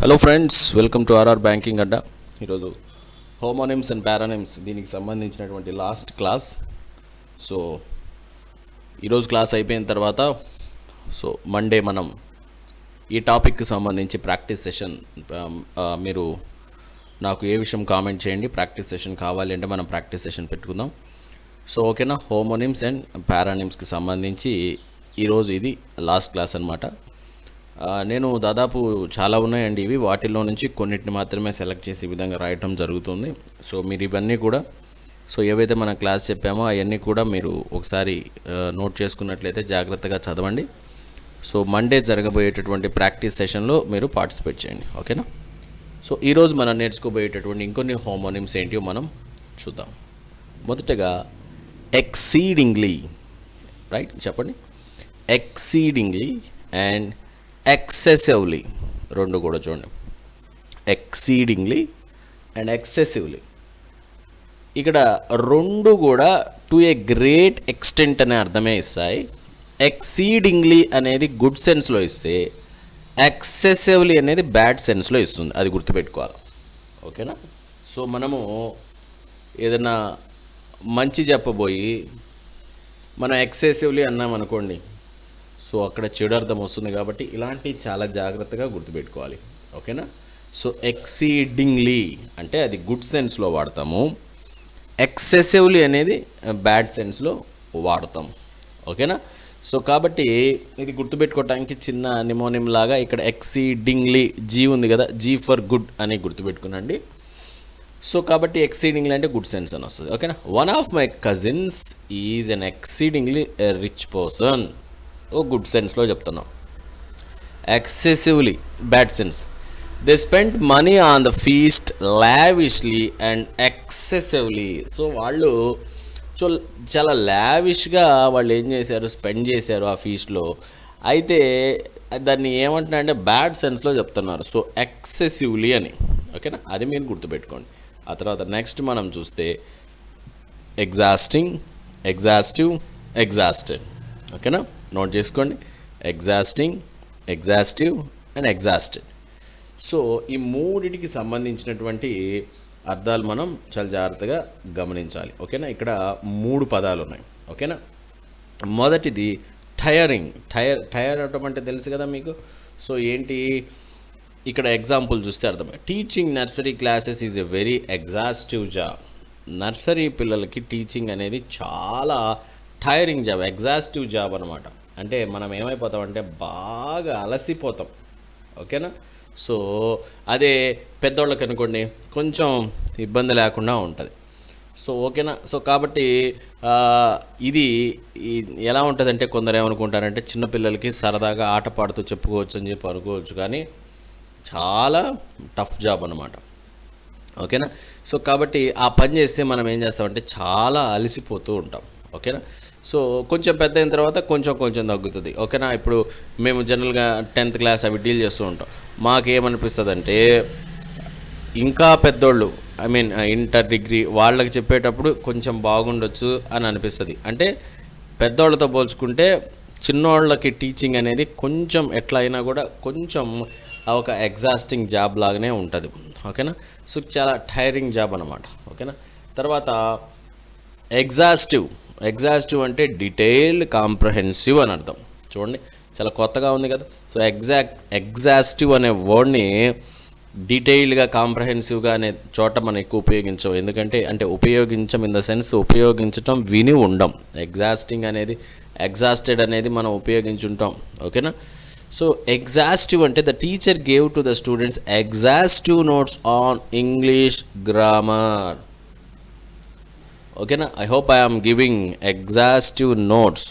Hello friends, welcome to RR banking Adda. ఈరోజు homonyms and paronyms దీనికి సంబంధించినటువంటి లాస్ట్ క్లాస్. సో ఈరోజు క్లాస్ అయిపోయిన తర్వాత మండే మనం ఈ టాపిక్కి సంబంధించి ప్రాక్టీస్ సెషన్ మీరు నాకు ఏ విషయం కామెంట్ చేయండి. ప్రాక్టీస్ సెషన్ కావాలి అంటే మనం ప్రాక్టీస్ సెషన్ పెట్టుకుందాం. సో ఓకేనా, హోమోనిమ్స్ అండ్ పారానిమ్స్కి సంబంధించి ఈరోజు ఇది లాస్ట్ క్లాస్ అనమాట. నేను దాదాపు చాలా ఉన్నాయండి ఇవి, వాటిల్లో నుంచి కొన్నిటిని మాత్రమే సెలెక్ట్ చేసి ఈ విధంగా రాయటం జరుగుతుంది. సో మీరు ఇవన్నీ కూడా ఏవైతే మనం క్లాస్ చెప్పామో అవన్నీ కూడా మీరు ఒకసారి నోట్ చేసుకున్నట్లయితే జాగ్రత్తగా చదవండి. సో మండే జరగబోయేటటువంటి ప్రాక్టీస్ సెషన్లో మీరు పార్టిసిపేట్ చేయండి, ఓకేనా. సో ఈరోజు మనం నేర్చుకోబోయేటటువంటి ఇంకొన్ని హోమోనిమ్స్ ఏంటివో మనం చూద్దాం. మొదటగా ఎక్సీడింగ్లీ, రైట్, చెప్పండి. ఎక్సీడింగ్లీ అండ్ ఎక్సెసివ్లీ, రెండు కూడా చూడండి. ఎక్సీడింగ్లీ అండ్ ఎక్సెసివ్లీ, ఇక్కడ రెండు కూడా టు ఏ గ్రేట్ ఎక్స్టెంట్ అనే అర్థమే ఇస్తాయి. ఎక్సీడింగ్లీ అనేది గుడ్ సెన్స్లో ఇస్తే ఎక్సెసివ్లీ అనేది బ్యాడ్ సెన్స్లో ఇస్తుంది, అది గుర్తుపెట్టుకోవాలి, ఓకేనా. సో మనము ఏదైనా మంచి చెప్పబోయి మనం ఎక్సెసివ్లీ అన్నాం అనుకోండి, సో అక్కడ చెడు అర్థం వస్తుంది. కాబట్టి ఇలాంటివి చాలా జాగ్రత్తగా గుర్తుపెట్టుకోవాలి, ఓకేనా. సో ఎక్సీడింగ్లీ అంటే అది గుడ్ సెన్స్లో వాడతాము, ఎక్సెసివ్లీ అనేది బ్యాడ్ సెన్స్లో వాడతాం, ఓకేనా. సో కాబట్టి ఇది గుర్తుపెట్టుకోవడానికి చిన్న నిమోనిమ్ లాగా ఇక్కడ ఎక్సీడింగ్లీ జీ ఉంది కదా, జీ ఫర్ గుడ్ అని గుర్తుపెట్టుకునండి. సో కాబట్టి ఎక్సీడింగ్లీ అంటే గుడ్ సెన్స్ అని వస్తుంది, ఓకేనా. One of my cousins is an exceedingly rich person, ఓ గుడ్ సెన్స్లో చెప్తున్నాం. Excessively bad sense, they spend money on the feast lavishly and excessively. So వాళ్ళు చాలా లావిష్గా వాళ్ళు ఏం చేశారు, స్పెండ్ చేశారు ఆ ఫీస్ట్లో. అయితే దాన్ని ఏమంటున్నా అంటే బ్యాడ్ సెన్స్లో చెప్తున్నారు, సో ఎక్సెసివ్లీ అని, ఓకేనా. అది మీరు గుర్తుపెట్టుకోండి. ఆ తర్వాత నెక్స్ట్ మనం చూస్తే ఎగ్జాస్టింగ్, ఎగ్జాస్టివ్, ఎగ్జాస్టెడ్, ఓకేనా. నోట్ చేసుకోండి, exhausting, exhaustive and exhausted. So ఈ మూడిటికి సంబంధించినటువంటి అర్థాలు మనం చాలా జాగ్రత్తగా గమనించాలి, ఓకేనా. ఇక్కడ మూడు పదాలు ఉన్నాయి, ఓకేనా. మొదటిది టయరింగ్. టైర్ అవటం అంటే తెలుసు కదా మీకు. సో ఏంటి, ఇక్కడ ఎగ్జాంపుల్ చూస్తే అర్థమే. Teaching nursery classes is a very exhaustive job. Nursery పిల్లలకి టీచింగ్ అనేది చాలా టైరింగ్ జాబ్, ఎగ్జాస్టివ్ జాబ్ అనమాట. అంటే మనం ఏమైపోతామంటే బాగా అలసిపోతాం, ఓకేనా. సో అదే పెద్దోళ్ళకి అనుకోండి కొంచెం ఇబ్బంది లేకుండా ఉంటుంది. సో ఓకేనా. సో కాబట్టి ఇది ఎలా ఉంటుందంటే కొందరు ఏమనుకుంటారంటే చిన్నపిల్లలకి సరదాగా ఆట పాడుతూ చెప్పుకోవచ్చు అని చెప్పి అనుకోవచ్చు, కానీ చాలా టఫ్ జాబ్ అనమాట, ఓకేనా. సో కాబట్టి ఆ పని చేస్తే మనం ఏం చేస్తామంటే చాలా అలసిపోతూ ఉంటాం, ఓకేనా. సో కొంచెం పెద్ద అయిన తర్వాత కొంచెం తగ్గుతుంది, ఓకేనా. ఇప్పుడు మేము జనరల్గా 10th క్లాస్ అవి డీల్ చేస్తూ ఉంటాం. మాకేమనిపిస్తుంది అంటే ఇంకా పెద్దోళ్ళు, ఐ మీన్ ఇంటర్, డిగ్రీ వాళ్ళకి చెప్పేటప్పుడు కొంచెం బాగుండొచ్చు అని అనిపిస్తుంది. అంటే పెద్దోళ్ళతో పోల్చుకుంటే చిన్నోళ్ళకి టీచింగ్ అనేది కొంచెం ఎట్లా అయినా కూడా కొంచెం ఒక ఎగ్జాస్టింగ్ జాబ్ లాగానే ఉంటుంది, ఓకేనా. సో చాలా టైరింగ్ జాబ్ అనమాట, ఓకేనా. తర్వాత ఎగ్జాస్టివ్ అంటే డీటెయిల్డ్, కాంప్రహెన్సివ్ అని అర్థం. చూడండి చాలా కొత్తగా ఉంది కదా. సో ఎగ్జాస్టివ్ అనే వర్డ్ని డీటెయిల్డ్గా, కాంప్రహెన్సివ్గా అనే చోట మనం ఎక్కువ ఉపయోగించం. ఎందుకంటే ఉపయోగించం ఇన్ ద సెన్స్ ఉపయోగించటం విని ఉండం. ఎగ్జాస్టింగ్ అనేది, ఎగ్జాస్టెడ్ అనేది మనం ఉపయోగించుంటాం, ఓకేనా. సో ఎగ్జాస్టివ్ అంటే the teacher gave to the students exhaustive notes on English grammar, ఓకేనా. I hope I am giving exhaustive notes,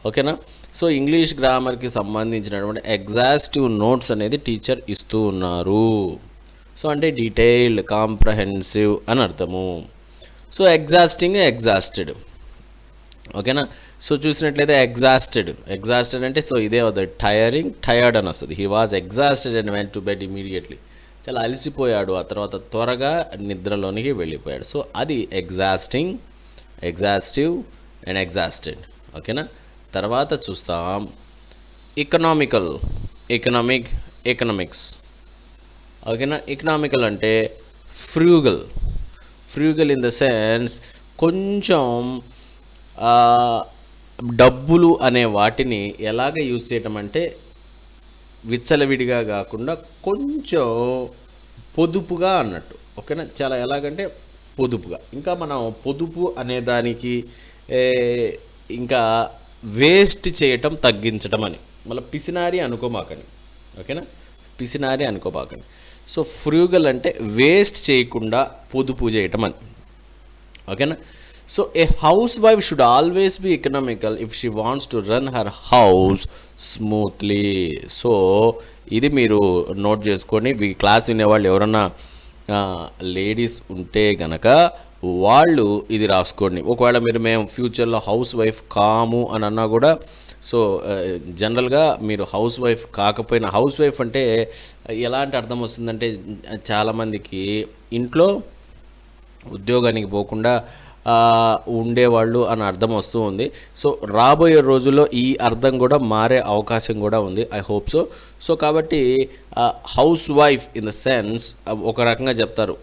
ఓకేనా. సో ఇంగ్లీష్ గ్రామర్కి సంబంధించినటువంటి ఎగ్జాస్టివ్ నోట్స్ అనేది టీచర్ ఇస్తూ ఉన్నారు. సో అంటే డీటెయిల్డ్, కాంప్రహెన్సివ్ అని అర్థము. సో ఎగ్జాస్టింగ్, ఎగ్జాస్టెడ్, ఓకేనా. సో చూసినట్లయితే ఎగ్జాస్టెడ్ అంటే సో ఇదే అవుతుంది. టయర్డ్ అని వస్తుంది. He was exhausted and went to bed immediately. చాలా అలసిపోయాడు, ఆ తర్వాత త్వరగా నిద్రలోనికి వెళ్ళిపోయాడు. సో అది ఎగ్జాస్టింగ్, ఎగ్జాస్టివ్ అండ్ ఎగ్జాస్టెడ్, ఓకేనా. తర్వాత చూస్తాం ఎకనామికల్, ఎకనామిక్స్, ఓకేనా. ఎకనామికల్ అంటే frugal. Frugal in the sense కొంచెం డబ్బులు అనే వాటిని ఎలాగ యూజ్ చేయటం అంటే విచ్చలవిడిగా కాకుండా కొంచెం పొదుపుగా అన్నట్టు. ఓకేనా. చాలా ఎలాగంటే పొదుపుగా. ఇంకా మనం పొదుపు అనే దానికి ఇంకా వేస్ట్ చేయటం తగ్గించటం అని, మళ్ళీ పిసినారి అనుకోమాకండి. ఓకేనా, పిసినారి అనుకోమాకండి. సో ఫ్రూగల్ అంటే వేస్ట్ చేయకుండా పొదుపు చేయటం అని. ఓకేనా. So a house wife should always be economical if she wants to run her house smoothly. So ఇది మీరు నోట్ చేసుకొని క్లాస్ వినేవాళ్ళు ఎవరన్నా లేడీస్ ఉంటే గనక వాళ్ళు ఇది రాసుకోండి. ఒకవేళ మేము ఫ్యూచర్లో హౌస్ వైఫ్ కాము అని అన్నా కూడా, సో జనరల్గా మీరు హౌస్ వైఫ్ కాకపోయినా, హౌస్ వైఫ్ అంటే ఎలాంటి అర్థం వస్తుందంటే చాలామందికి ఇంట్లో ఉద్యోగానికి పోకుండా ఉండేవాళ్ళు అని అర్థం వస్తూ ఉంది. సో రాబోయే రోజుల్లో ఈ అర్థం కూడా మారే అవకాశం కూడా ఉంది. I hope so. సో కాబట్టి house wife in the sense ఒక రకంగా చెప్తారు,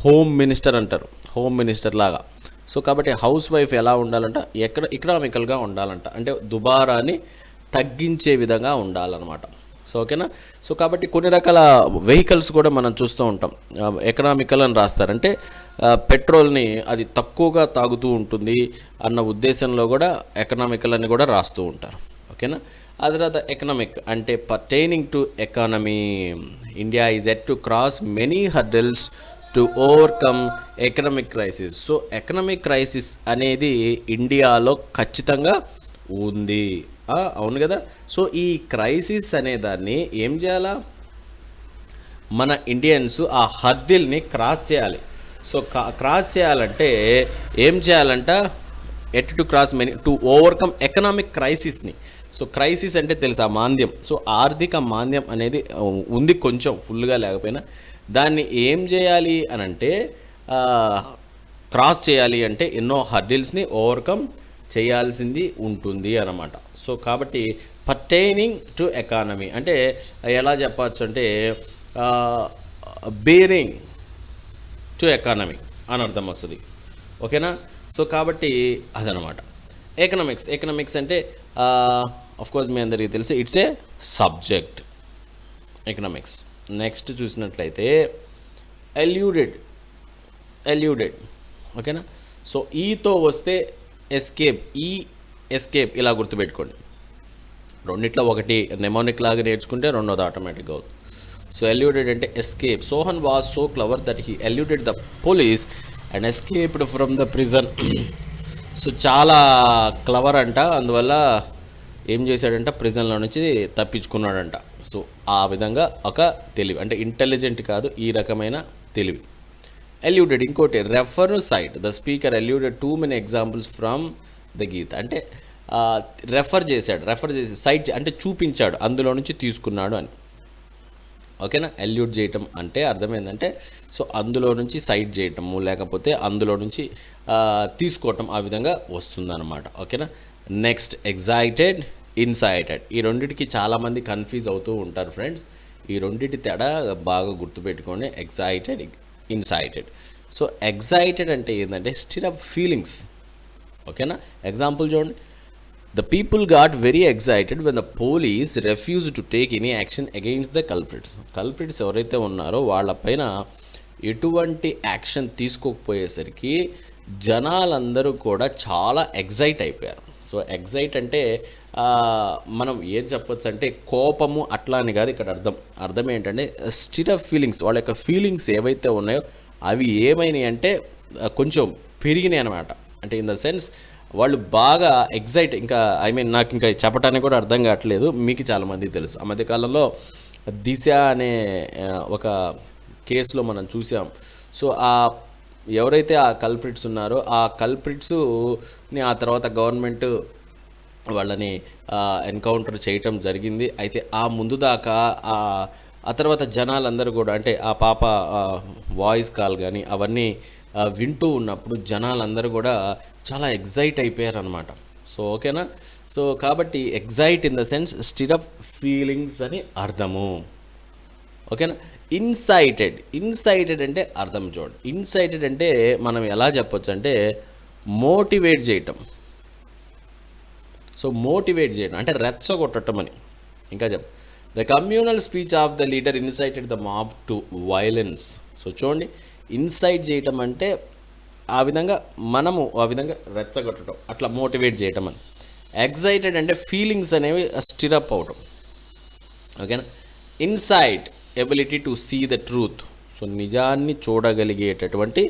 హోమ్ మినిస్టర్ అంటారు, హోమ్ మినిస్టర్ లాగా. సో కాబట్టి హౌస్ వైఫ్ ఎలా ఉండాలంట, ఎకనామికల్గా ఉండాలంట, అంటే దుబారాన్ని తగ్గించే విధంగా ఉండాలన్నమాట. సో ఓకేనా. సో కాబట్టి కొన్ని రకాల వెహికల్స్ కూడా మనం చూస్తూ ఉంటాం, ఎకనామికల్ అని రాస్తారంటే పెట్రోల్ని అది తక్కువగా తాగుతూ ఉంటుంది అన్న ఉద్దేశంలో కూడా ఎకనామికల్ అని కూడా రాస్తూ ఉంటారు. ఓకేనా. ఆ తర్వాత ఎకనామిక్ అంటే pertaining to economy. India is at to cross many hurdles to overcome economic crisis. So economic crisis అనేది ఇండియాలో ఖచ్చితంగా ఉంది. అవును కదా. సో ఈ క్రైసిస్ అనే దాన్ని ఏం చేయాలా, మన ఇండియన్స్ ఆ హర్డిల్ని క్రాస్ చేయాలి. సో క్రాస్ చేయాలంటే ఏం చేయాలంట, at to cross many to overcome economic క్రైసిస్ని. సో క్రైసిస్ అంటే తెలుసా, మాంద్యం. సో ఆర్థిక మాంద్యం అనేది ఉంది కొంచెం, ఫుల్గా లేకపోయినా. దాన్ని ఏం చేయాలి అని అంటే క్రాస్ చేయాలి అంటే ఎన్నో హర్డిల్స్ని ఓవర్కమ్ చేయాల్సింది ఉంటుంది అన్నమాట. సో కాబట్టి పర్టైనింగ్ టు ఎకానమీ అంటే ఎలా చెప్పచ్చు అంటే బేరింగ్ టు ఎకానమీ అని అర్థం వస్తుంది. ఓకేనా. సో కాబట్టి అదనమాట ఎకనామిక్స్ అంటే కోర్స్ మీ అందరికీ తెలిసి it's a subject economics. Next చూసినట్లయితే ఎల్యూడెడ్. ఓకేనా. సో ఈతో వస్తే ఎస్కేప్, ఎస్కేప్ ఇలా గుర్తుపెట్టుకోండి. రెండిట్లో ఒకటి నెమోనిక్ లాగా నేర్చుకుంటే రెండోది ఆటోమేటిక్గా అవుతుంది. సో ఎల్యూడెడ్ అంటే escape. Sohan was so clever that he eluded the police and escaped from the prison. So చాలా క్లవర్ అంట, అందువల్ల ఏం చేశాడంట, ప్రిజన్లో నుంచి తప్పించుకున్నాడంట. సో ఆ విధంగా ఒక తెలివి, అంటే ఇంటెలిజెంట్ కాదు, ఈ రకమైన తెలివి. ఎల్యూడెడ్ ఇంకోటి refer cite. The speaker eluded too many examples from the Gita. అంటే రెఫర్ చేసి సైట్ అంటే చూపించాడు, అందులో నుంచి తీసుకున్నాడు అని. ఓకేనా. ఎల్యూడ్ చేయటం అంటే అర్థమైందంటే సో అందులో నుంచి సైట్ చేయటము, లేకపోతే అందులో నుంచి తీసుకోవటం, ఆ విధంగా వస్తుందన్నమాట. ఓకేనా. Next excited, incited. ఈ రెండింటికి చాలామంది కన్ఫ్యూజ్ అవుతూ ఉంటారు ఫ్రెండ్స్. ఈ రెండింటి తేడా బాగా గుర్తుపెట్టుకోండి, ఎగ్జైటెడ్, ఇన్సైటెడ్. సో ఎగ్జైటెడ్ అంటే ఏంటంటే స్టిర్ అప్ ఫీలింగ్స్. ఓకేనా. ఎగ్జాంపుల్ చూడండి. The people got very excited when the police refused to take any action against the culprits. Culprits ఎవరైతే ఉన్నారో వాళ్ళపైన ఎటువంటి యాక్షన్ తీసుకోకపోయేసరికి జనాలందరూ కూడా చాలా ఎగ్జైట్ అయిపోయారు. సో ఎగ్జైట్ అంటే మనం ఏం చెప్పొచ్చు అంటే కోపము అట్లా అని కాదు ఇక్కడ అర్థం ఏంటంటే స్టిర్ అప్ ఫీలింగ్స్. వాళ్ళ యొక్క ఫీలింగ్స్ ఏవైతే ఉన్నాయో అవి ఏమైనాయి అంటే కొంచెం పెరిగినాయి అనమాట. అంటే ఇన్ ద సెన్స్ వాళ్ళు బాగా ఎగ్జైట్, ఇంకా నాకు ఇంకా చెప్పడానికి కూడా అర్థం కావట్లేదు, మీకు చాలామంది తెలుసు. ఆ మధ్యకాలంలో దిశ అనే ఒక కేసులో మనం చూసాం. సో ఎవరైతే ఆ కల్ప్రిట్స్ ఉన్నారో ఆ కల్ప్రిట్స్ని ఆ తర్వాత గవర్నమెంట్ వాళ్ళని ఎన్కౌంటర్ చేయటం జరిగింది. అయితే ఆ ముందు దాకా ఆ తర్వాత జనాలందరూ కూడా, అంటే ఆ పాప వాయిస్ కాల్ కానీ అవన్నీ వింటూ ఉన్నప్పుడు జనాలందరూ కూడా చాలా ఎగ్జైట్ అయిపోయారు అనమాట. సో ఓకేనా. సో కాబట్టి excite in the sense stir up feelings అని అర్థము. ఓకేనా. ఇన్సైటెడ్ అంటే అర్థం చూడండి. ఇన్సైటెడ్ అంటే మనం ఎలా చెప్పొచ్చు అంటే మోటివేట్ చేయటం. సో మోటివేట్ చేయడం అంటే రెచ్చగొట్టడం అని. ఇంకా the communal speech of the leader incited the mob to violence. So చూడండి, ఇన్సైట్ చేయటం అంటే ఆ విధంగా రెచ్చగొట్టడం, అట్లా మోటివేట్ చేయటం అని. ఎగ్జైటెడ్ అంటే ఫీలింగ్స్ అనేవి స్టిరప్ అవటం. ఓకేనా. Insight ability to see the truth. So నిజాన్ని చూడగలిగేటటువంటి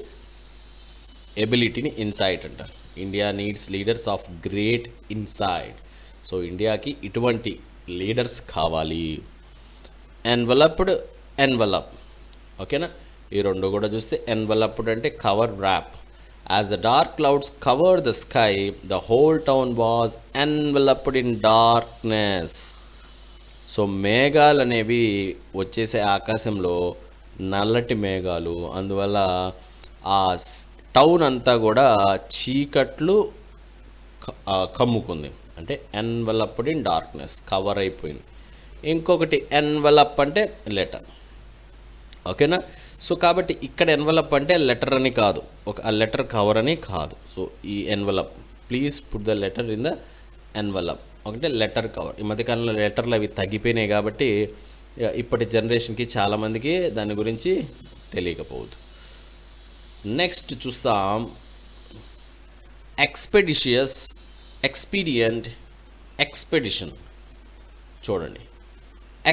ఎబిలిటీని ఇన్సైట్ అంటారు. India needs leaders of great insight. So ఇండియాకి ఇటువంటి లీడర్స్ కావాలి. ఎన్వలప్. ఓకేనా. ఈ రెండు కూడా చూస్తే ఎన్వలప్డ్ అంటే cover, wrap. As the dark clouds cover the sky the whole town was enveloped in darkness. So మేఘాలు అనేవి వచ్చేసే ఆకాశంలో, నల్లటి మేఘాలు, అందువల్ల ఆ టౌన్ అంతా కూడా చీకట్లు కమ్ముకుంది. అంటే ఎన్వలప్డ్ ఇన్ డార్క్నెస్, కవర్ అయిపోయింది. ఇంకొకటి ఎన్వలప్ అంటే లెటర్. ఓకేనా. సో కాబట్టి ఇక్కడ ఎన్వలప్ అంటే లెటర్ అని కాదు, ఒక లెటర్ కవర్ అని కాదు. సో ఈ envelope, please put the letter in the envelope. ఒకటే లెటర్ కవర్. ఈ మధ్యకాలంలో లెటర్లు అవి తగ్గిపోయినాయి కాబట్టి ఇప్పటి జనరేషన్కి చాలామందికి దాని గురించి తెలియకపోవద్దు. నెక్స్ట్ చూస్తాం ఎక్స్పెడిషియస్, ఎక్స్పీడియంట్, ఎక్స్పెడిషన్. చూడండి,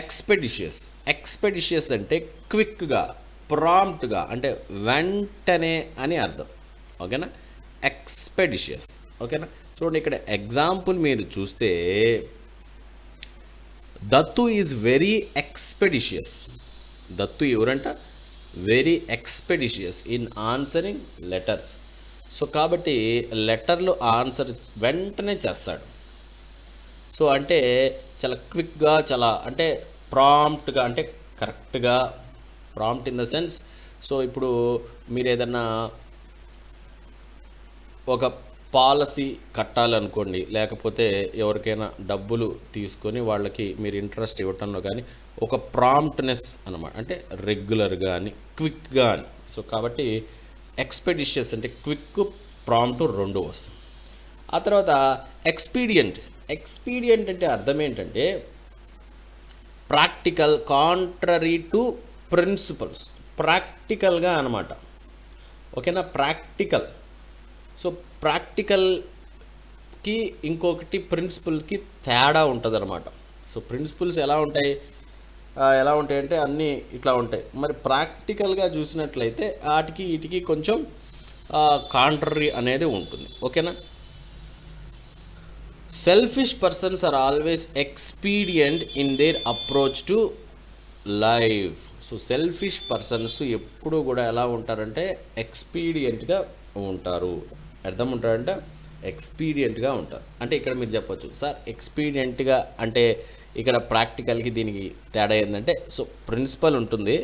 ఎక్స్పెడిషియస్ అంటే క్విక్గా, ప్రాంప్ట్గా, అంటే వెంటనే అని అర్థం. ఓకేనా. ఎక్స్పెడిషియస్. ఓకేనా. చూడండి, ఇక్కడ ఎగ్జాంపుల్ మీరు చూస్తే Dattu is very expeditious. Dattu ఎవరంట? Very expeditious in answering letters. So కాబట్టి లెటర్లు ఆన్సర్ వెంటనే చేస్తాడు. సో అంటే చాలా క్విక్గా, చాలా అంటే ప్రాంప్ట్గా, అంటే కరెక్ట్గా. Prompt in the sense, so ఇప్పుడు మీరు ఏదన్నా ఒక పాలసీ కట్టాలనుకోండి, లేకపోతే ఎవరికైనా డబ్బులు తీసుకొని వాళ్ళకి మీరు ఇంట్రెస్ట్ ఇవ్వటంలో కానీ ఒక ప్రాంప్ట్నెస్ అనమాట, అంటే రెగ్యులర్గా అని, క్విక్గా అని. సో కాబట్టి ఎక్స్పెడిషియస్ అంటే క్విక్, ప్రాంప్ట్ రెండు వస్తుంది. ఆ తర్వాత ఎక్స్పీడియంట్ అంటే అర్థం ఏంటంటే ప్రాక్టికల్, కాంట్రరీ టు ప్రిన్సిపల్స్. ప్రాక్టికల్గా అనమాట. ఓకేనా. ప్రాక్టికల్. సో ప్రాక్టికల్కి ఇంకొకటి ప్రిన్సిపల్కి తేడా ఉంటుంది అనమాట. సో ప్రిన్సిపల్స్ ఎలా ఉంటాయంటే అన్నీ ఇట్లా ఉంటాయి. మరి ప్రాక్టికల్గా చూసినట్లయితే వాటికి వీటికి కొంచెం కాంట్రరీ అనేది ఉంటుంది. ఓకేనా. Selfish persons are always expedient in their approach to life. So selfish persons ఎప్పుడు కూడా ఎలా ఉంటారంటే ఎక్స్పీడియంట్గా ఉంటారు. అర్థం ఉంటారంటే ఎక్స్పీడియంట్గా ఉంటారు. అంటే ఇక్కడ మీరు చెప్పొచ్చు, సార్ ఎక్స్పీడియంట్గా అంటే ఇక్కడ ప్రాక్టికల్కి దీనికి తేడా ఏంటంటే, సో ప్రిన్సిపల్ ఉంటుంది,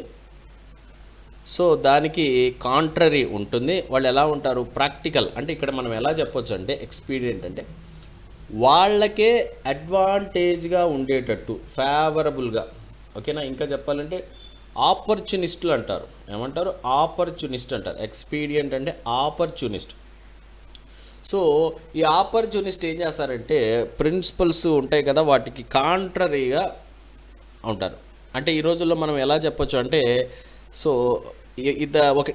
సో దానికి కాంట్రరీ ఉంటుంది. వాళ్ళు ఎలా ఉంటారు? ప్రాక్టికల్. అంటే ఇక్కడ మనం ఎలా చెప్పొచ్చు అంటే ఎక్స్పీడియంట్ అంటే వాళ్ళకే అడ్వాంటేజ్గా ఉండేటట్టు, ఫేవరబుల్గా. ఓకేనా. ఇంకా చెప్పాలంటే ఆపర్చునిస్టులు అంటారు. ఏమంటారు? ఆపర్చునిస్ట్ అంటారు. ఎక్స్పీడియంట్ అంటే ఆపర్చునిస్ట్. సో ఈ ఆపర్చునిస్ట్ ఏం చేస్తారంటే ప్రిన్సిపల్స్ ఉంటాయి కదా, వాటికి కాంట్రరీగా ఉంటారు. అంటే ఈ రోజుల్లో మనం ఎలా చెప్పొచ్చు అంటే, సో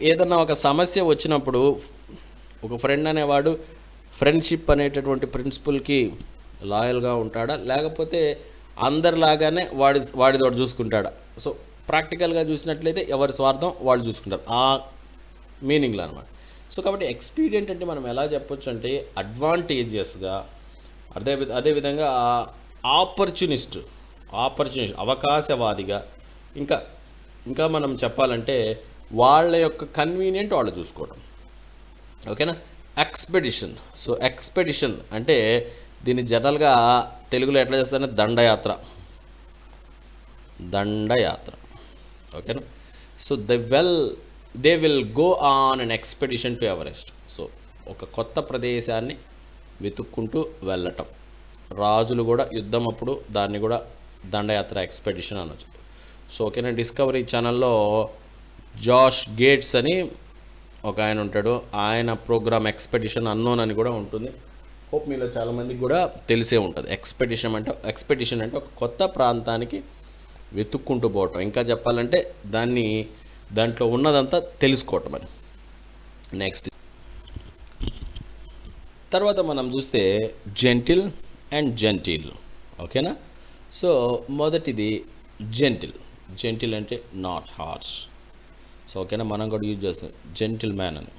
ఏదన్నా ఒక సమస్య వచ్చినప్పుడు ఒక ఫ్రెండ్ అనేవాడు ఫ్రెండ్షిప్ అనేటటువంటి ప్రిన్సిపల్కి లాయల్గా ఉంటాడా, లేకపోతే అందరిలాగానే వాడిది చూసుకుంటాడా? సో ప్రాక్టికల్గా చూసినట్లయితే ఎవరి స్వార్థం వాళ్ళు చూసుకుంటారు, ఆ మీనింగ్లో అనమాట. సో కాబట్టి ఎక్స్పీడియంట్ అంటే మనం ఎలా చెప్పొచ్చు అంటే అడ్వాంటేజియస్గా, అదేవిధంగా ఆపర్చునిస్ట్, అవకాశవాదిగా, ఇంకా మనం చెప్పాలంటే వాళ్ళ యొక్క కన్వీనియంట్ వాళ్ళు చూసుకోవడం. ఓకేనా. ఎక్స్పెడిషన్. సో ఎక్స్పెడిషన్ అంటే దీన్ని జనరల్గా తెలుగులో ఎట్లా చేస్తారంటే దండయాత్ర. ఓకేనా. So they will go on an expedition to Everest. So ఒక కొత్త ప్రదేశాన్ని వెతుక్కుంటూ వెళ్ళటం. రాజులు కూడా యుద్ధం అప్పుడు దాన్ని కూడా దండయాత్ర, ఎక్స్పెడిషన్ అనొచ్చు. సో ఓకేనా, డిస్కవరీ ఛానల్లో జాష్ గేట్స్ అని ఒక ఆయన ఉంటాడు, ఆయన ప్రోగ్రామ్ ఎక్స్పెడిషన్ అన్నోన్ అని కూడా ఉంటుంది. హోప్ మీలో చాలామందికి కూడా తెలిసే ఉంటుంది. ఎక్స్పెడిషన్ అంటే ఒక కొత్త ప్రాంతానికి వెతుక్కుంటూ పోవటం, ఇంకా చెప్పాలంటే దాంట్లో ఉన్నదంతా తెలుసుకోవటం అని. నెక్స్ట్ తర్వాత మనం చూస్తే జెంటిల్ అండ్ జెంటిల్. ఓకేనా, సో మొదటిది జెంటిల్ అంటే నాట్ హార్ష్. సో ఓకేనా, మనం కూడా యూజ్ చేస్తాం జెంటిల్ మ్యాన్ అని.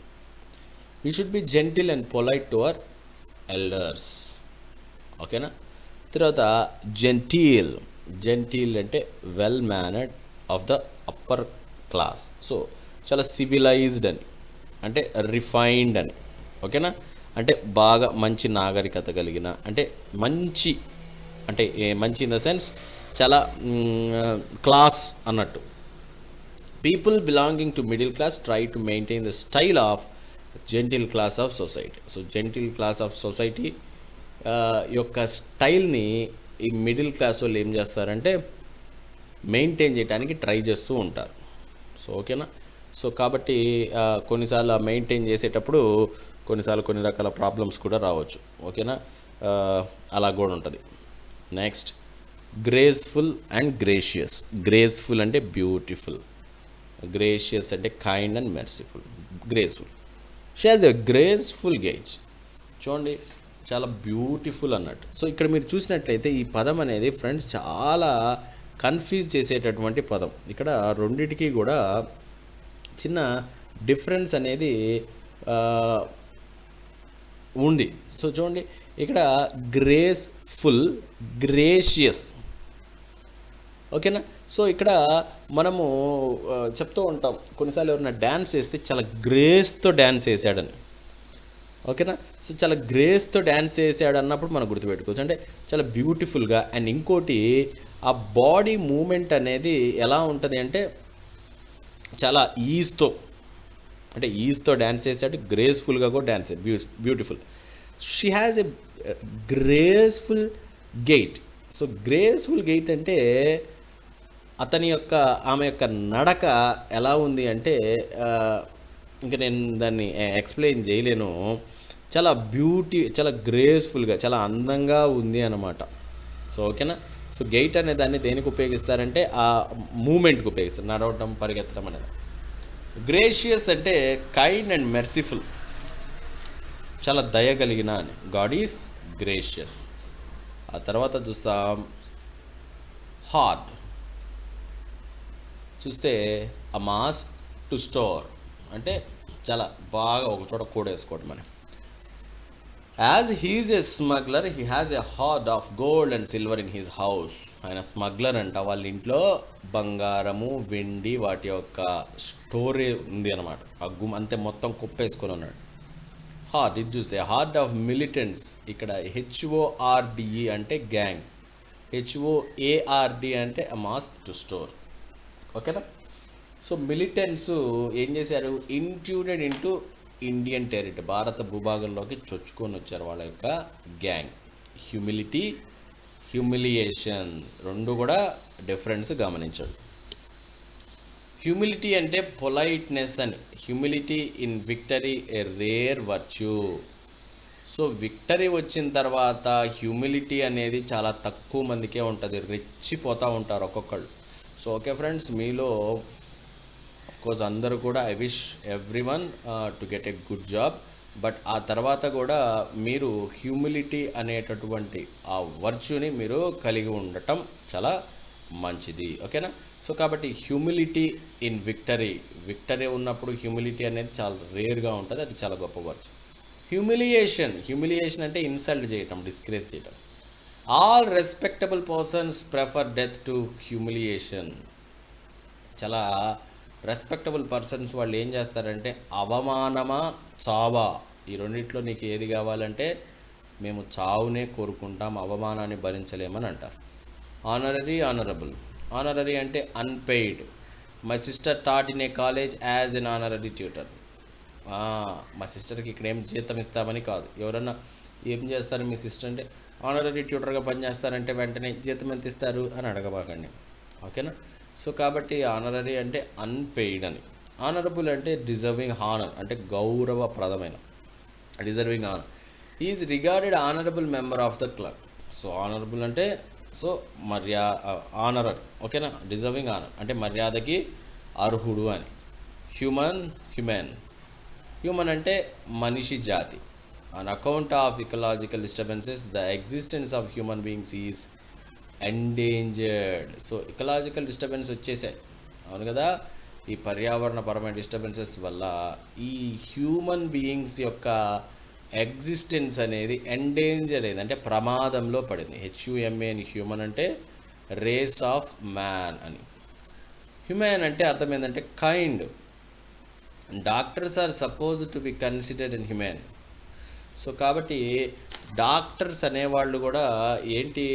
We should be gentle and polite to our elders. ఓకేనా, తర్వాత జెంటిల్ అంటే well mannered of the upper class. So చాలా సివిలైజ్డ్ అని, అంటే రిఫైన్డ్ అని. ఓకేనా, అంటే బాగా మంచి నాగరికత కలిగిన, అంటే మంచి ఇన్ ద సెన్స్ చాలా క్లాస్ అన్నట్టు. People belonging to middle class try to maintain the style of gentle class of society. So gentle class of society యొక్క స్టైల్ని ఈ మిడిల్ క్లాస్ వాళ్ళు ఏం చేస్తారంటే మెయింటైన్ చేయడానికి ట్రై చేస్తూ ఉంటారు. సో ఓకేనా, సో కాబట్టి కొన్నిసార్లు మెయింటైన్ చేసేటప్పుడు కొన్ని రకాల ప్రాబ్లమ్స్ కూడా రావచ్చు. ఓకేనా, అలా కూడా ఉంటుంది. Next graceful and gracious. Graceful అంటే బ్యూటిఫుల్, గ్రేషియస్ అంటే kind and merciful. Graceful, she has a graceful gauge. చూడండి, చాలా బ్యూటిఫుల్ అన్నట్టు. సో ఇక్కడ మీరు చూసినట్లయితే ఈ పదం అనేది ఫ్రెండ్స్ చాలా కన్ఫ్యూజ్ చేసేటటువంటి పదం. ఇక్కడ రెండిటికి కూడా చిన్న డిఫరెన్స్ అనేది ఉంది. సో చూడండి, ఇక్కడ గ్రేస్ఫుల్, గ్రేషియస్. ఓకేనా, సో ఇక్కడ మనము చెప్తూ ఉంటాం కొన్నిసార్లు ఎవరైనా డ్యాన్స్ వేస్తే చాలా గ్రేస్తో డ్యాన్స్ వేసాడని. ఓకేనా, సో చాలా గ్రేస్తో డ్యాన్స్ వేసాడు అన్నప్పుడు మనం గుర్తుపెట్టుకోవచ్చు, అంటే చాలా బ్యూటిఫుల్గా. అండ్ ఇంకోటి, ఆ బాడీ మూమెంట్ అనేది ఎలా ఉంటుంది అంటే చాలా ఈజ్తో డ్యాన్స్ చేసాడు, గ్రేస్ఫుల్గా కూడా dance, beautiful. She has a graceful gait. So graceful gait అంటే ఆమె యొక్క నడక ఎలా ఉంది అంటే ఇంకా నేను దాన్ని ఎక్స్ప్లెయిన్ చేయలేను. చాలా గ్రేస్ఫుల్గా, చాలా అందంగా ఉంది అన్నమాట. సో ఓకేనా, సో గెయిట్ అనే దాన్ని దేనికి ఉపయోగిస్తారంటే ఆ మూమెంట్కి ఉపయోగిస్తారు, నడవటం, పరిగెత్తడం అనేది. గ్రేషియస్ అంటే కైండ్ అండ్ మెర్సిఫుల్, చాలా దయగలిగిన అని. God is gracious. ఆ తర్వాత చూస్తాం హార్డ్. చూస్తే అ మాస్ టు స్టోర్ అంటే చాలా బాగా ఒక చోట కూడేసుకోవడం అని. As he's a smuggler he has a hoard of gold and silver in his house. ఆయన స్మగ్లర్ అంట, వాళ్ళ ఇంట్లో బంగారము, వెండి వాటి యొక్క స్టోరే ఉంది అనమాట. అంతే మొత్తం కుప్పేసుకొని ఉన్నాడు. హార్డ్, ఇది చూస్తే హార్డ్ ఆఫ్ మిలిటెంట్స్. ఇక్కడ HORDE అంటే గ్యాంగ్, HOARD అంటే అ మాస్ టు స్టోర్. ఓకేనా, సో మిలిటెంట్స్ ఏం చేశారు, ఇంట్యూడెడ్ ఇంటూ ఇండియన్ టెరిటరీ, భారత భూభాగంలోకి చొచ్చుకొని వచ్చారు వాళ్ళ యొక్క గ్యాంగ్. హ్యూమిలిటీ, హ్యూమిలియేషన్ రెండు కూడా డిఫరెన్స్ గమనించాడు. హ్యూమిలిటీ అంటే పొలైట్నెస్ అని. Humility in victory a rare virtue. So victory వచ్చిన తర్వాత హ్యూమిలిటీ అనేది చాలా తక్కువ మందికే ఉంటుంది, రెచ్చిపోతూ ఉంటారు ఒక్కొక్కళ్ళు. సో ఓకే ఫ్రెండ్స్, మీలో కోర్స్ అందరూ కూడా I wish everyone to get a good job. But ఆ తర్వాత కూడా మీరు హ్యూమిలిటీ అనేటటువంటి ఆ వర్చ్యూని మీరు కలిగి ఉండటం చాలా మంచిది. ఓకేనా, సో కాబట్టి హ్యూమిలిటీ ఇన్ విక్టరీ ఉన్నప్పుడు హ్యూమిలిటీ అనేది చాలా రేర్గా ఉంటుంది, అది చాలా గొప్ప వర్చ్. హ్యూమిలియేషన్ అంటే ఇన్సల్ట్ చేయటం, డిస్గ్రేస్ చేయటం. All respectable persons prefer death to humiliation. చాలా రెస్పెక్టబుల్ పర్సన్స్ వాళ్ళు ఏం చేస్తారంటే అవమానమా చావా, ఈ రెండిట్లో నీకు ఏది కావాలంటే మేము చావునే కోరుకుంటాం, అవమానాన్ని భరించలేమని అంటారు. ఆనరరీ అంటే unpaid. My sister taught in a college as an honorary tutor. మా సిస్టర్కి ఇక్కడ ఏం జీతం ఇస్తామని కాదు. ఎవరన్నా ఏం చేస్తారు మీ సిస్టర్ అంటే ఆనరరీ ట్యూటర్గా పనిచేస్తారంటే వెంటనే జీతం ఎంత ఇస్తారు అని అడగబాకండి. ఓకేనా, సో కాబట్టి ఆనరరీ అంటే అన్పెయిడ్ అని, ఆనరబుల్ అంటే డిజర్వింగ్ హానర్ అంటే గౌరవప్రదమైన, deserving honour. Is regarded honourable member of the club. So honourable అంటే సో ఆనర్ అని, ఓకేనా. డిజర్వింగ్ ఆనర్ అంటే మర్యాదకి అర్హుడు అని. హ్యూమన్ అంటే మనిషి జాతి. On account of ecological disturbances the existence of human beings is endangered. So ecological disturbance వచ్చేసాయి, అవును కదా. ఈ పర్యావరణపరమైన డిస్టర్బెన్సెస్ వల్ల ఈ హ్యూమన్ బీయింగ్స్ యొక్క ఎగ్జిస్టెన్స్ అనేది ఎండేంజర్డ్ అయింది, అంటే ప్రమాదంలో పడింది. HUMA అని హ్యూమన్ అంటే రేస్ ఆఫ్ మ్యాన్ అని. హ్యూమన్ అంటే అర్థం ఏంటంటే kind. Doctors are suppose to be considered in human. So కాబట్టి డాక్టర్స్ అనేవాళ్ళు కూడా ఏంటి,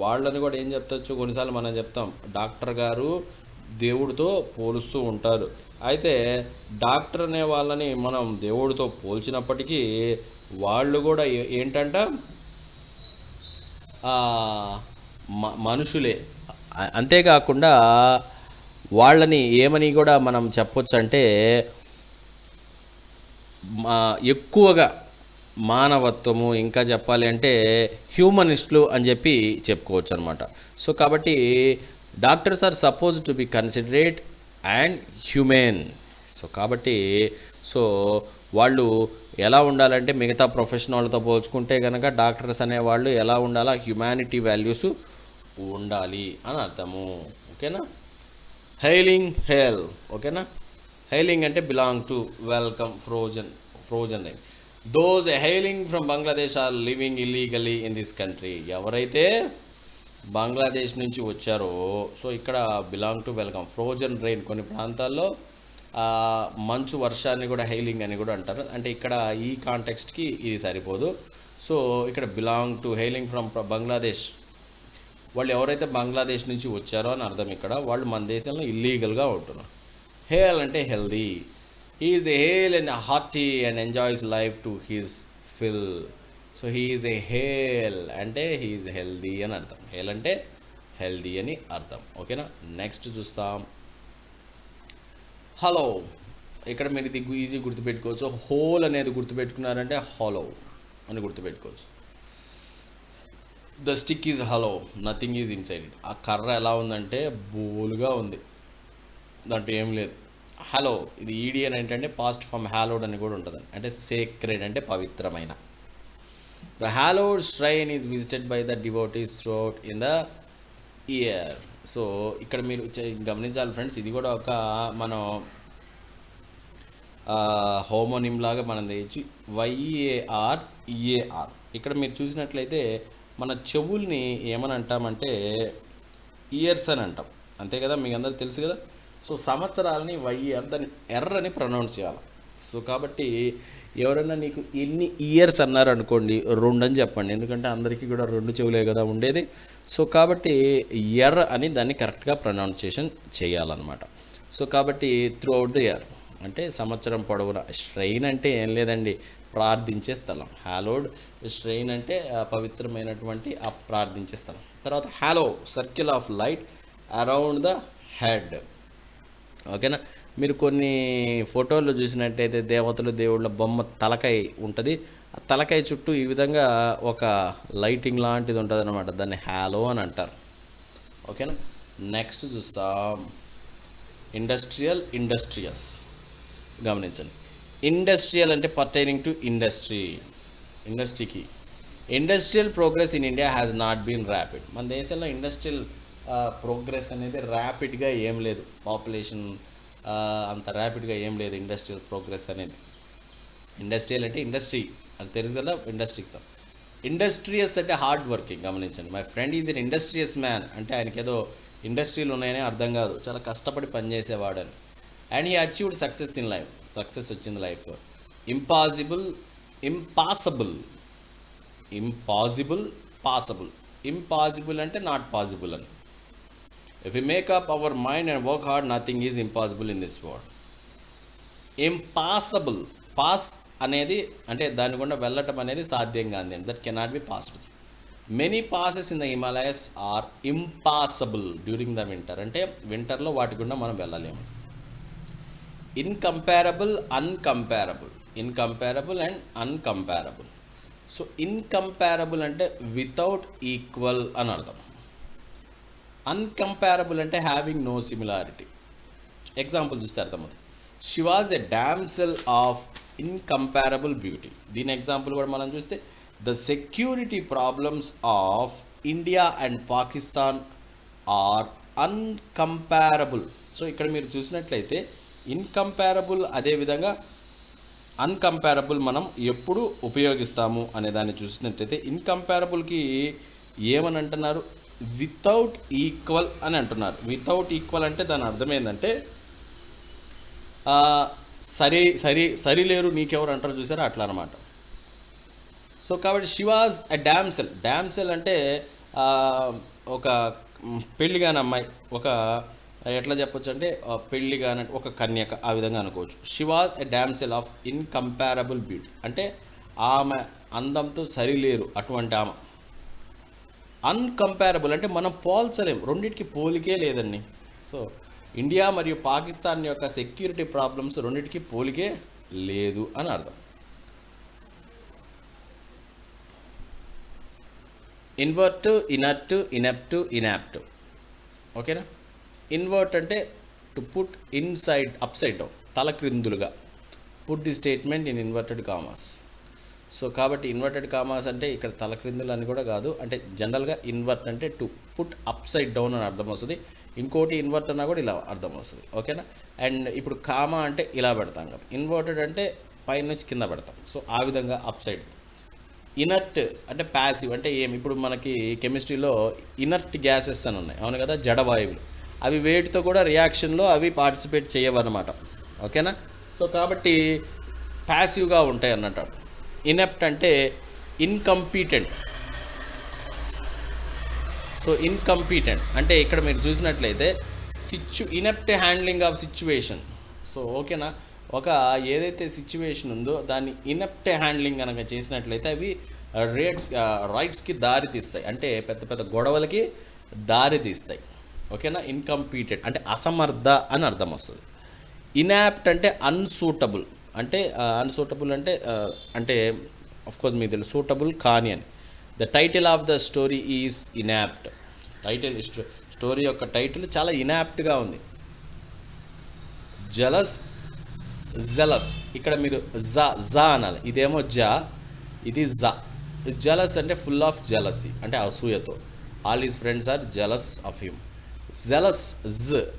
వాళ్ళని కూడా ఏం చెప్తచ్చు, కొన్నిసార్లు మనం చెప్తాం డాక్టర్ గారు దేవుడితో పోలుస్తూ ఉంటారు. అయితే డాక్టర్ అనే వాళ్ళని మనం దేవుడితో పోల్చినప్పటికీ వాళ్ళు కూడా ఏంటంట మనుషులే. అంతేకాకుండా వాళ్ళని ఏమని కూడా మనం చెప్పొచ్చు అంటే ఎక్కువగా మానవత్వము, ఇంకా చెప్పాలి అంటే హ్యూమనిస్టులు అని చెప్పి చెప్పుకోవచ్చు అనమాట. సో కాబట్టి doctors are suppose to be considerate and humane. So కాబట్టి సో వాళ్ళు ఎలా ఉండాలంటే మిగతా ప్రొఫెషన్ వాళ్ళతో పోల్చుకుంటే కనుక డాక్టర్స్ అనేవాళ్ళు ఎలా ఉండాలా, హ్యుమానిటీ వాల్యూస్ ఉండాలి అని అర్థము, ఓకేనా. హెయిల్, ఓకేనా. హెయిలింగ్ అంటే belong to, welcome, frozen like. Those hailing from Bangladesh are living illegally in this country. ఎవరైతే బంగ్లాదేశ్ నుంచి వచ్చారో సో ఇక్కడ belong to, welcome. Frozen rain, కొన్ని ప్రాంతాల్లో మంచు వర్షాన్ని కూడా హెయిలింగ్ అని కూడా అంటారు. అంటే ఇక్కడ ఈ కాంటెక్స్ట్కి ఇది సరిపోదు. సో ఇక్కడ belong to, hailing from Bangladesh, వాళ్ళు ఎవరైతే బంగ్లాదేశ్ నుంచి వచ్చారో అని అర్థం. ఇక్కడ వాళ్ళు మన దేశంలో ఇల్లీగల్గా ఉంటున్నారు. హెయిల్ అంటే healthy. He is a hail and hearty and enjoys life to his fill. So he is a hail అంటే హీ ఈజ్ హెల్దీ అని అర్థం. హెయిల్ అంటే హెల్దీ అని అర్థం, ఓకేనా. నెక్స్ట్ చూస్తాం హలో. ఇక్కడ మీరు ఇది ఈజీ గుర్తుపెట్టుకోవచ్చు. హోల్ అనేది గుర్తుపెట్టుకున్నారంటే హాలో అని గుర్తుపెట్టుకోవచ్చు. The stick is hollow, nothing is inside it. ఆ కర్ర ఎలా ఉందంటే బోలుగా ఉంది, దాంట్లో ఏం లేదు. హలో, ఇది ఈడి అని ఏంటంటే పాస్ట్ ఫామ్ హ్యాలోడ్ అని కూడా ఉంటుంది, అంటే సేక్రెడ్ అంటే పవిత్రమైన. The hallowed shrine is visited by the devotees throughout in the year. So ఇక్కడ మీరు గమనించాలి ఫ్రెండ్స్, ఇది కూడా ఒక మనం హోమోనిమ్ లాగా మనం తెచ్చు, YAR EAR. ఇక్కడ మీరు చూసినట్లయితే మన చెవుల్ని ఏమని అంటామంటే ఇయర్స్ అని అంటాం, అంతే కదా, మీకు అందరికీ తెలుసు కదా. సో సంవత్సరాలని YR, దాన్ని అని ప్రొనౌన్స్ చేయాలి. సో కాబట్టి ఎవరైనా నీకు ఎన్ని ఇయర్స్ అన్నారు అనుకోండి, 2 అని చెప్పండి, ఎందుకంటే అందరికీ కూడా 2 చెవులే కదా ఉండేది. సో కాబట్టి అని దాన్ని కరెక్ట్గా ప్రొనౌన్సియేషన్ చేయాలన్నమాట. సో కాబట్టి త్రూ అవుట్ ద ఇయర్ అంటే సంవత్సరం పొడవునా. ష్రైన్ అంటే ఏం లేదండి, ప్రార్థించే స్థలం. హ్యాలోడ్ ష్రైన్ అంటే పవిత్రమైనటువంటి ఆ ప్రార్థించే స్థలం. తర్వాత hello, circle of light around the head, ఓకేనా. మీరు కొన్ని ఫోటోల్లో చూసినట్టయితే దేవతలు దేవుళ్ళ బొమ్మ తలకాయ ఉంటుంది, ఆ తలకాయ చుట్టూ ఈ విధంగా ఒక లైటింగ్ లాంటిది ఉంటుంది అనమాట, దాన్ని హ్యాలో అని అంటారు, ఓకేనా. నెక్స్ట్ చూస్తాం ఇండస్ట్రియస్. గమనించండి, ఇండస్ట్రియల్ అంటే పర్టైనింగ్ టు ఇండస్ట్రీకి. Industrial progress in India has not been rapid. మన దేశంలో ఇండస్ట్రియల్ ప్రోగ్రెస్ అనేది ర్యాపిడ్గా ఏం లేదు, పాపులేషన్ అంత ర్యాపిడ్గా ఏం లేదు ఇండస్ట్రియల్ ప్రోగ్రెస్ అనేది. ఇండస్ట్రియల్ అంటే ఇండస్ట్రీ అని తెలుసు కదా, ఇండస్ట్రీకి. ఇండస్ట్రియస్ అంటే హార్డ్ వర్కింగ్. గమనించండి, my friend is an industrious man అంటే ఆయనకి ఏదో ఇండస్ట్రీలు ఉన్నాయని అర్థం కాదు, చాలా కష్టపడి పనిచేసేవాడని. And he achieved success in life, success వచ్చింది లైఫ్. ఇంపాసిబుల్ అంటే నాట్ పాసిబుల్ అని. If you make up our mind and work hard, nothing is impossible in this world. Impossible, pass అనేది అంటే దాని గుండా వెళ్ళటం అనేది సాధ్యం కాదు, that cannot be passed. Many passes in the Himalayas are impossible during the winter. అంటే వింటర్లో వాటి గుండా మనం వెళ్ళలేము. Incomparable, uncomparable, incomparable and uncomparable. So incomparable అంటే వితౌట్ ఈక్వల్ అని అర్థం. అన్కంపారబుల్ అంటే హ్యావింగ్ నో సిమిలారిటీ. ఎగ్జాంపుల్ చూస్తే అర్థమవుతుంది. She was a damsel of incomparable beauty. దీని ఎగ్జాంపుల్ కూడా మనం చూస్తే the security problems of India and Pakistan are uncomparable. So ఇక్కడ మీరు చూసినట్లయితే ఇన్కంపారబుల్, అదేవిధంగా అన్కంపారబుల్ మనం ఎప్పుడు ఉపయోగిస్తాము అనే దాన్ని చూసినట్లయితే ఇన్కంపారబుల్కి ఏమని అంటున్నారు, వితౌట్ ఈక్వల్ అని అంటున్నారు. వితౌట్ ఈక్వల్ అంటే దాని అర్థం ఏంటంటే సరిలేరు నీకెవరు అంటారు చూసారా, అట్లా అనమాట. సో కాబట్టి she was a damsel. Damsel అంటే ఒక పెళ్లి కాని అమ్మాయి, ఒక ఎట్లా చెప్పొచ్చు అంటే పెళ్లి కాని ఒక కన్యక, ఆ విధంగా అనుకోవచ్చు. She was a damsel of incomparable beauty అంటే ఆమె అందంతో సరిలేరు అటువంటి ఆమె. అన్కంపారబుల్ అంటే మనం పోల్చలేం, రెండింటికి పోలికే లేదండి. సో ఇండియా మరియు పాకిస్తాన్ యొక్క సెక్యూరిటీ ప్రాబ్లమ్స్ రెండింటికి పోలికే లేదు అని అర్థం. Invert, inert, inept, inapt. ఓకేనా. ఇన్వర్ట్ అంటే to put inside, upside down, తలక్రిందులుగా. Put the statement in inverted commas. So కాబట్టి ఇన్వర్టెడ్ కామాస్ అంటే ఇక్కడ తలక్రిందులు అని కూడా కాదు, అంటే జనరల్గా ఇన్వర్ట్ అంటే టు పుట్ అప్సైడ్ డౌన్ అని అర్థం వస్తుంది. ఇంకోటి ఇన్వర్ట్ అన్నా కూడా ఇలా అర్థం వస్తుంది. ఓకేనా. అండ్ ఇప్పుడు కామా అంటే ఇలా పెడతాం కదా, ఇన్వర్టెడ్ అంటే పైన నుంచి కింద పెడతాం. సో ఆ విధంగా అప్సైడ్. ఇనర్ట్ అంటే ప్యాసివ్ అంటే ఏమి, ఇప్పుడు మనకి కెమిస్ట్రీలో ఇనర్ట్ గ్యాసెస్ అని ఉన్నాయి, అవును కదా, జడవాయువులు. అవి వేటితో కూడా రియాక్షన్లో అవి పార్టిసిపేట్ చేయవన్నమాట. ఓకేనా. సో కాబట్టి ప్యాసివ్గా ఉంటాయి అన్నట్టు. ఇనెప్ట్ అంటే ఇన్కంపీటెంట్. సో ఇన్కంపీటెంట్ అంటే ఇక్కడ మీరు చూసినట్లయితే ఇనెప్ట్ హ్యాండ్లింగ్ ఆఫ్ సిచ్యువేషన్. సో ఓకేనా, ఒక ఏదైతే సిచ్యువేషన్ ఉందో దాన్ని ఇనెప్ట్ హ్యాండ్లింగ్ కనుక చేసినట్లయితే అవి రైట్స్కి దారి తీస్తాయి, అంటే పెద్ద పెద్ద గొడవలకి దారి తీస్తాయి. ఓకేనా. ఇన్కంపీటెంట్ అంటే అసమర్థ అని అర్థం వస్తుంది. ఇనాప్ట్ అంటే అన్సూటబుల్. అంటే అన్సూటబుల్ అంటే అంటే ఆఫ్కోర్స్ మీకు తెలుసు, సూటబుల్ కాని అని. The title of the story is inapt. Story యొక్క టైటిల్ చాలా ఇనాప్ట్గా ఉంది. జలస్. ఇక్కడ మీరు జా అనాలి, ఇదేమో జా, ఇది జా. జలస్ అంటే ఫుల్ ఆఫ్ జలసీ, అంటే అసూయతో. All his friends are jealous of him. Jealous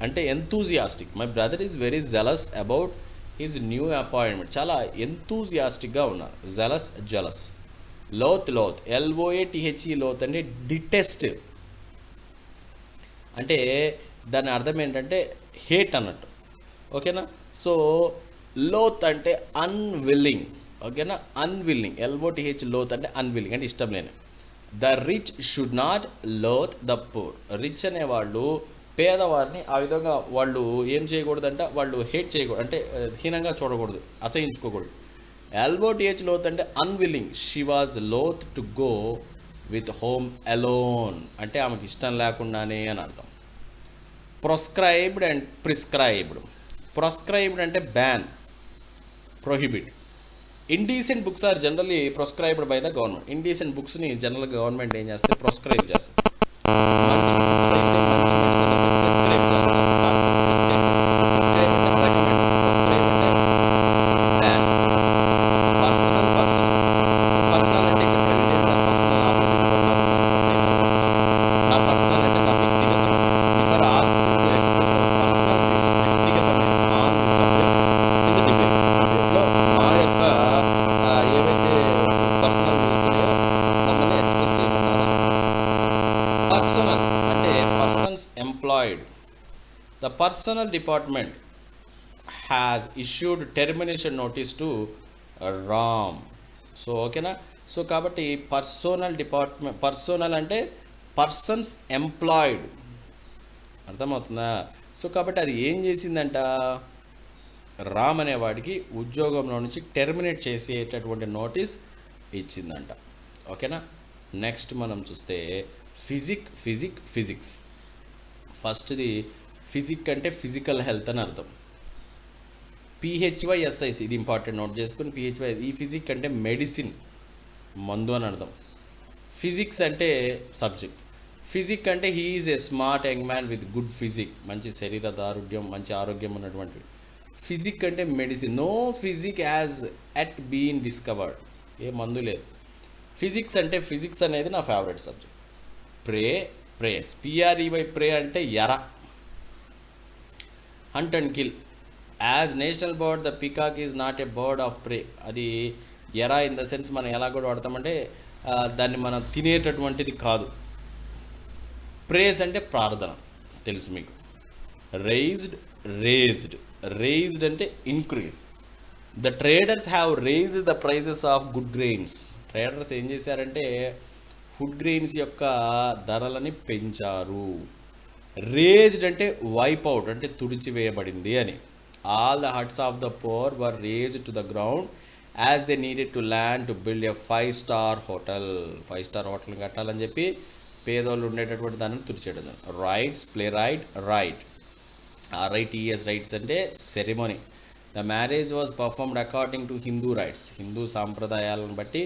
అంటే enthusiastic. My brother is very jealous about his new appointment. చాలా ఎంతూజియాస్టిక్గా ఉన్నారు. జెలస్. లోత్, LOATHE, లోత్ అంటే డిటెస్ట్. అంటే దాని అర్థం ఏంటంటే హేట్ అన్నట్టు. ఓకేనా. సో లోత్ అంటే అన్విల్లింగ్. ఓకేనా. అన్విల్లింగ్, LOTH, లోత్ అంటే అన్విల్లింగ్ అంటే ఇష్టం లేని. The rich should not loathe the poor. Rich అనేవాళ్ళు పేదవారిని ఆ విధంగా వాళ్ళు ఏం చేయకూడదంటే వాళ్ళు హేట్ చేయకూడదు, అంటే హీనంగా చూడకూడదు, అసహించుకోకూడదు. LOTH, లోత్ అంటే unwilling. She was loath to go with home alone అంటే ఆమెకి ఇష్టం లేకుండానే అని అర్థం. ప్రొస్క్రైబ్డ్ అండ్ ప్రిస్క్రైబ్డ్. ప్రొస్క్రైబ్డ్ అంటే ban, prohibit. Indecent books are generally proscribed by the government. Indecent బుక్స్ని జనరల్గా గవర్నమెంట్ ఏం చేస్తే ప్రొస్క్రైబ్ చేస్తుంది. మంచి బుక్స్ అయితే మంచి మెడిసిన్ అయితే ప్రిస్క్రైబ్ చేస్తారు. ప్రిస్క్రైబ్ అంటే రికమెండ్, ప్రొస్క్రైబ్ అంటే బ్యాన్. పర్సనల్. సో పర్సనల్ అంటే ఇక్కడ ప్రెసిడెన్స్ ఆర్ పర్సనల్ ఆపోజిట్. నా పర్సనల్ అంటే నా వ్యక్తిగతం. Your asked to express your personal views, వ్యక్తిగతమైన on the subject in the debate. డిబేట్లో మా యొక్క ఏవైతే పర్సనల్ వ్యూస్ ఉన్నాయో మమ్మల్ని ఎక్స్ప్రెస్ చేయమన్నారు. పర్సనల్ అంటే persons employed. The personal department has issued termination notice to Ram. So ఓకేనా. సో కాబట్టి పర్సనల్ అంటే పర్సన్స్ ఎంప్లాయిడ్, అర్థమవుతుందా. సో కాబట్టి అది ఏం చేసిందంట, రామ్ అనేవాడికి ఉద్యోగంలో నుంచి టెర్మినేట్ చేసేటటువంటి నోటీస్ ఇచ్చిందంట. ఓకేనా. నెక్స్ట్ మనం చూస్తే ఫిజిక్స్. ఫస్ట్ది ఫిజిక్ అంటే ఫిజికల్ హెల్త్ అని అర్థం. PHYSIC ఇది ఇంపార్టెంట్, నోట్ చేసుకుని. PHY ఈ ఫిజిక్ అంటే మెడిసిన్, మందు అని అర్థం. ఫిజిక్స్ అంటే సబ్జెక్ట్. ఫిజిక్ అంటే he is a smart young man with good physique, మంచి శరీర దారుఢ్యం, మంచి ఆరోగ్యం ఉన్నటువంటి. ఫిజిక్ అంటే medicine. No physic has yet been discovered, ఏ మందు లేదు. ఫిజిక్స్ అంటే ఫిజిక్స్ అనేది నా favourite subject. Prays, PREY prey అంటే ఎర. Hunt and kill. As national bird the peacock is not A bird of ప్రే. అది ఎరా ఇన్ ద సెన్స్ మనం ఎలా కూడా వాడతామంటే దాన్ని మనం తినేటటువంటిది కాదు. ప్రేస్ అంటే ప్రార్థన, తెలుసు మీకు. రేజ్డ్ అంటే increase. The traders have raised the prices of good grains. Traders ఏం చేశారంటే ఫుడ్ గ్రెయిన్స్ యొక్క ధరలని పెంచారు. రేజ్డ్ అంటే వైప్ అవుట్, అంటే తుడిచివేయబడింది అని. All the huts of the poor were razed to the ground as they needed to land to build a 5-star hotel. 5-star hotel కట్టాలని చెప్పి పేదోళ్ళు ఉండేటటువంటి దాన్ని తుడిచేయడం. Rites, playwright. RITES rites అంటే ceremony. The marriage was performed according to Hindu rites, Hindu సాంప్రదాయాలను బట్టి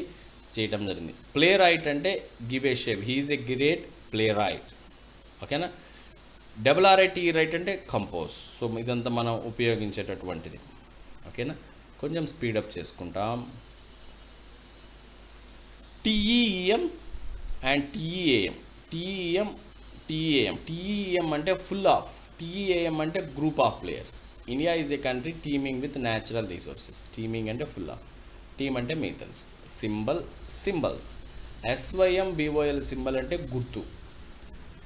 చేయటం జరిగింది. ప్లే రైట్ అంటే give a shape, he's a great playwright. ఓకేనా. RITE రైట్ అంటే కంపోజ్. సో ఇదంతా మనం ఉపయోగించేటటువంటిది. ఓకేనా. కొంచెం స్పీడప్ చేసుకుంటాం. TEM and TEAM. TEM అంటే ఫుల్ ఆఫ్, TEAM అంటే group of players. India is a country teaming with natural resources. Teaming అంటే ఫుల్ ఆఫ్, టీమ్ అంటే మీకు తెలుసు. సింబల్స్. SYMBOL సింబల్ అంటే గుర్తు.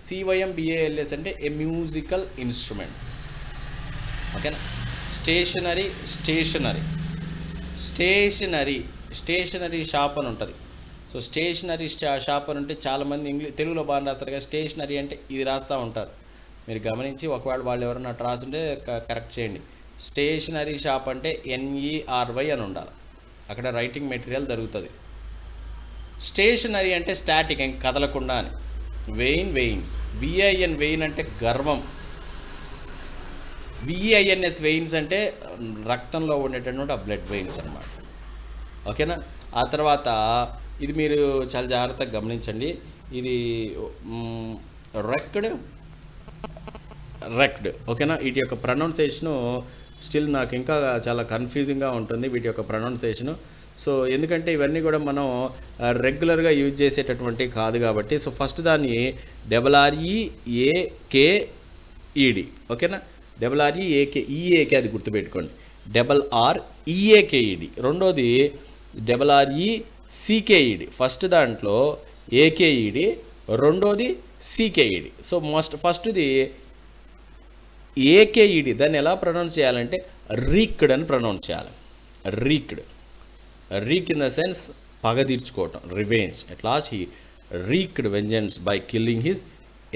CYMBALS అంటే ఏ మ్యూజికల్ ఇన్స్ట్రుమెంట్. ఓకేనా. స్టేషనరీ షాప్ అని ఉంటుంది. సో స్టేషనరీ షాప్ అని ఉంటే చాలామంది తెలుగులో బాగా రాస్తారు కదా. స్టేషనరీ అంటే ఇది రాస్తూ ఉంటారు, మీరు గమనించి ఒకవేళ వాళ్ళు ఎవరైనా అటు రాస్తుంటే కరెక్ట్ చేయండి. స్టేషనరీ షాప్ అంటే NERY అని ఉండాలి, అక్కడ రైటింగ్ మెటీరియల్ దొరుకుతుంది. స్టేషనరీ అంటే స్టాటిక్, ఇంక కదలకుండా అని. వెయిన్స్. VIN వెయిన్ అంటే గర్వం. VINS వెయిన్స్ అంటే రక్తంలో ఉండేటటువంటి ఆ బ్లడ్ వెయిన్స్ అన్నమాట. ఓకేనా. ఆ తర్వాత ఇది మీరు చాలా జాగ్రత్తగా గమనించండి. ఇది రెక్డ్. ఓకేనా. వీటి యొక్క ప్రొనౌన్సియేషను స్టిల్ నాకు ఇంకా చాలా కన్ఫ్యూజింగ్గా ఉంటుంది, వీటి యొక్క ప్రొనౌన్సియేషను. సో ఎందుకంటే ఇవన్నీ కూడా మనం రెగ్యులర్గా యూజ్ చేసేటటువంటి కాదు కాబట్టి. సో ఫస్ట్ దాన్ని REAKED. ఓకేనా. REAK అది గుర్తుపెట్టుకోండి. REAKED. రెండోది RECKED. ఫస్ట్ దాంట్లో AKED, రెండోది CKED. సో ఫస్ట్ది AKED, దాన్ని ఎలా ప్రొనౌన్స్ చేయాలంటే రీక్డ్ అని ప్రొనౌన్స్ చేయాలి. రీక్ ఇన్ ద సెన్స్ పగ తీర్చుకోవటం, revenge. At last he wreaked vengeance by killing his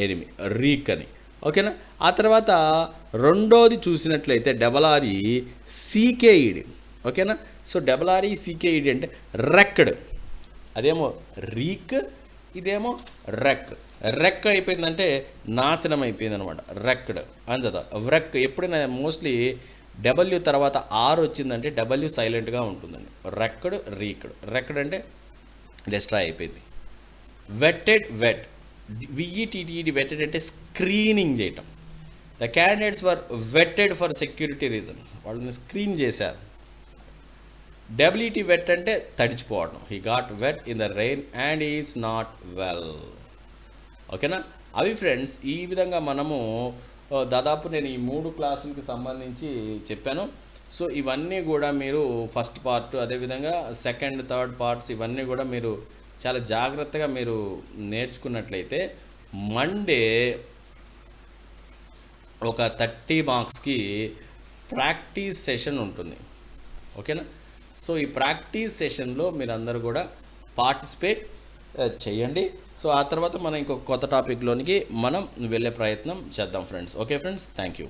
enemy, wreak అని. ఓకేనా. ఆ తర్వాత రెండోది చూసినట్లయితే RECKED. ఓకేనా. సో RECKED అంటే రెక్డ్. అదేమో రీక్, ఇదేమో రెక్ అయిపోయిందంటే నాశనం అయిపోయింది అనమాట. రెక్డ్ అని చదవ. ఎప్పుడైనా మోస్ట్లీ W తర్వాత R వచ్చిందంటే W సైలెంట్గా ఉంటుందండి. రెక్డ్ అంటే డిస్ట్రాయ్ అయిపోయింది. వెట్టెడ్ వెట్టెడ్ అంటే స్క్రీనింగ్ చేయటం. The candidates were vetted for security reasons, వాళ్ళని స్క్రీన్ చేశారు. వెట్ అంటే తడిచిపోవడం. He got wet in the rain and is not well. ఓకేనా. అవి ఫ్రెండ్స్, ఈ విధంగా మనము దాదాపు నేను ఈ 3 క్లాసులకి సంబంధించి చెప్పాను. సో ఇవన్నీ కూడా మీరు ఫస్ట్ పార్ట్, అదేవిధంగా సెకండ్, థర్డ్ పార్ట్స్ ఇవన్నీ కూడా మీరు చాలా జాగ్రత్తగా మీరు నేర్చుకున్నట్లయితే మండే ఒక 30 మార్క్స్కి ప్రాక్టీస్ సెషన్ ఉంటుంది. ఓకేనా. సో ఈ ప్రాక్టీస్ సెషన్లో మీరందరూ కూడా పార్టిసిపేట్ చేయండి. సో ఆ తర్వాత మనం ఇంకొక కొత్త టాపిక్లోనికి మనం వెళ్ళే ప్రయత్నం చేద్దాం friends. Okay friends, thank you.